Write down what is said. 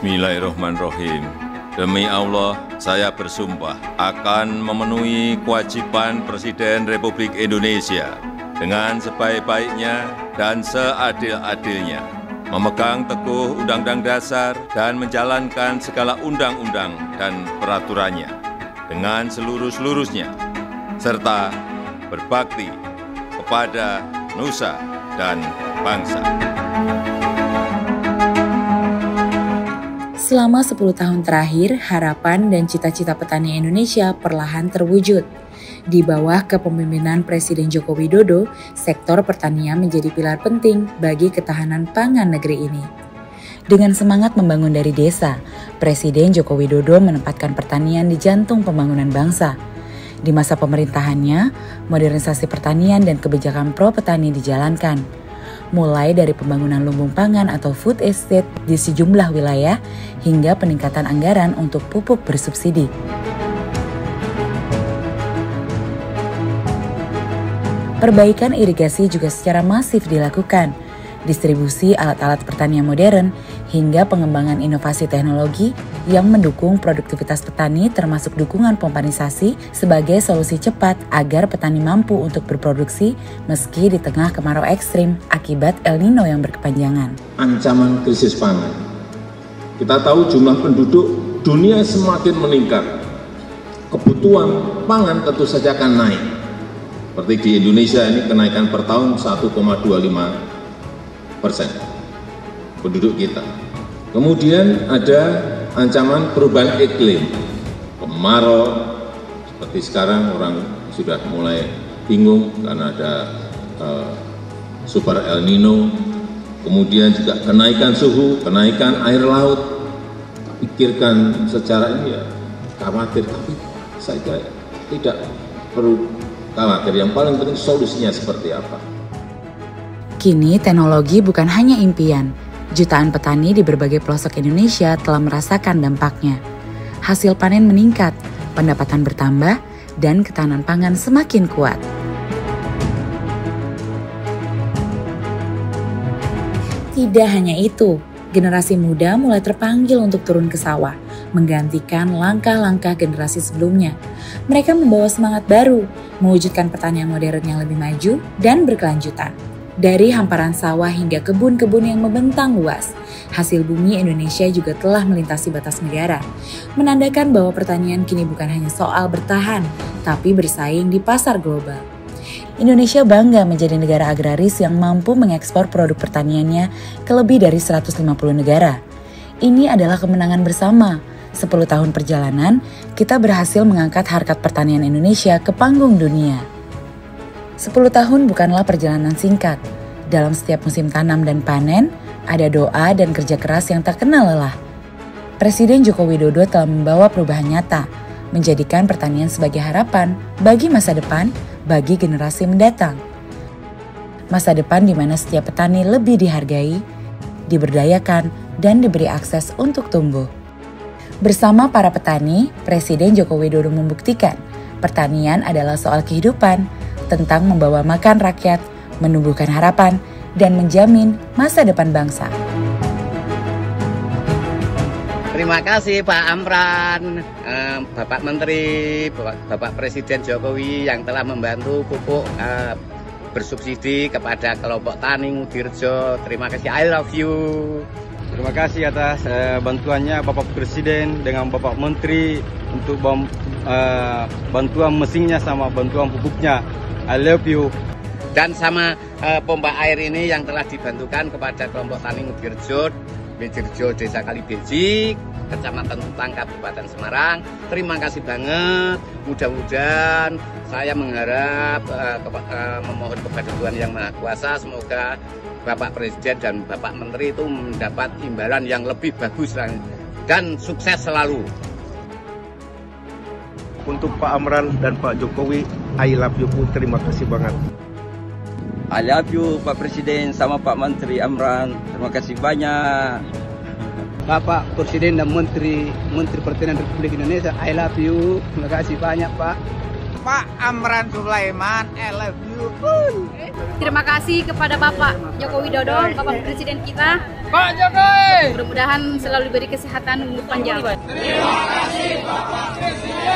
Bismillahirrahmanirrahim. Demi Allah, saya bersumpah akan memenuhi kewajiban Presiden Republik Indonesia dengan sebaik-baiknya dan seadil-adilnya, memegang teguh Undang-Undang Dasar dan menjalankan segala undang-undang dan peraturannya dengan seluruh-seluruhnya, serta berbakti kepada nusa dan bangsa. Selama 10 tahun terakhir, harapan dan cita-cita petani Indonesia perlahan terwujud. Di bawah kepemimpinan Presiden Joko Widodo, sektor pertanian menjadi pilar penting bagi ketahanan pangan negeri ini. Dengan semangat membangun dari desa, Presiden Joko Widodo menempatkan pertanian di jantung pembangunan bangsa. Di masa pemerintahannya, modernisasi pertanian dan kebijakan pro petani dijalankan. Mulai dari pembangunan lumbung pangan atau food estate di sejumlah wilayah hingga peningkatan anggaran untuk pupuk bersubsidi. Perbaikan irigasi juga secara masif dilakukan, distribusi alat-alat pertanian modern hingga pengembangan inovasi teknologi yang mendukung produktivitas petani termasuk dukungan pompanisasi sebagai solusi cepat agar petani mampu untuk berproduksi meski di tengah kemarau ekstrim akibat El Nino yang berkepanjangan. Ancaman krisis pangan. Kita tahu jumlah penduduk dunia semakin meningkat. Kebutuhan pangan tentu saja akan naik. Seperti di Indonesia ini kenaikan per tahun 1,25% penduduk kita. Kemudian ada ancaman perubahan iklim, kemarau, seperti sekarang orang sudah mulai bingung karena ada super El Nino, kemudian juga kenaikan suhu, kenaikan air laut. Pikirkan secara ini ya khawatir, tapi saya tidak perlu khawatir, yang paling penting solusinya seperti apa. Kini teknologi bukan hanya impian. Jutaan petani di berbagai pelosok Indonesia telah merasakan dampaknya. Hasil panen meningkat, pendapatan bertambah, dan ketahanan pangan semakin kuat. Tidak hanya itu, generasi muda mulai terpanggil untuk turun ke sawah, menggantikan langkah-langkah generasi sebelumnya. Mereka membawa semangat baru, mewujudkan pertanian modern yang lebih maju dan berkelanjutan. Dari hamparan sawah hingga kebun-kebun yang membentang luas, hasil bumi Indonesia juga telah melintasi batas negara, menandakan bahwa pertanian kini bukan hanya soal bertahan, tapi bersaing di pasar global. Indonesia bangga menjadi negara agraris yang mampu mengekspor produk pertaniannya ke lebih dari 150 negara. Ini adalah kemenangan bersama. 10 tahun perjalanan, kita berhasil mengangkat harkat pertanian Indonesia ke panggung dunia. 10 tahun bukanlah perjalanan singkat. Dalam setiap musim tanam dan panen, ada doa dan kerja keras yang tak kenal lelah. Presiden Joko Widodo telah membawa perubahan nyata, menjadikan pertanian sebagai harapan bagi masa depan, bagi generasi mendatang. Masa depan di mana setiap petani lebih dihargai, diberdayakan, dan diberi akses untuk tumbuh. Bersama para petani, Presiden Joko Widodo membuktikan pertanian adalah soal kehidupan, tentang membawa makan rakyat, menumbuhkan harapan, dan menjamin masa depan bangsa. Terima kasih Pak Amran, Bapak Menteri, Bapak Presiden Jokowi yang telah membantu pupuk bersubsidi kepada kelompok tani Ngudirejo. Terima kasih, I love you. Terima kasih atas bantuannya Bapak Presiden dengan Bapak Menteri untuk bantuan mesinnya sama bantuan pupuknya. I love you. Dan sama pompa air ini yang telah dibantukan kepada kelompok tani Ngudirejo, Desa Kalibejik, Kecamatan Tutang, Kabupaten Semarang. Terima kasih banget. Mudah-mudahan saya mengharap memohon kepada Tuhan Yang Maha Kuasa, semoga Bapak Presiden dan Bapak Menteri itu mendapat imbalan yang lebih bagus dan sukses selalu. Untuk Pak Amran dan Pak Jokowi, I love you, terima kasih banget. I love you Pak Presiden sama Pak Menteri Amran, terima kasih banyak. Bapak Presiden dan Menteri Pertanian Republik Indonesia, I love you, terima kasih banyak Pak. Pak Amran Sulaiman, I love you. Terima kasih kepada Bapak Joko Widodo, Bapak Presiden kita. Pak Jokowi, Mudah-mudahan selalu diberi kesehatan umur panjang. Terima kasih Bapak Presiden.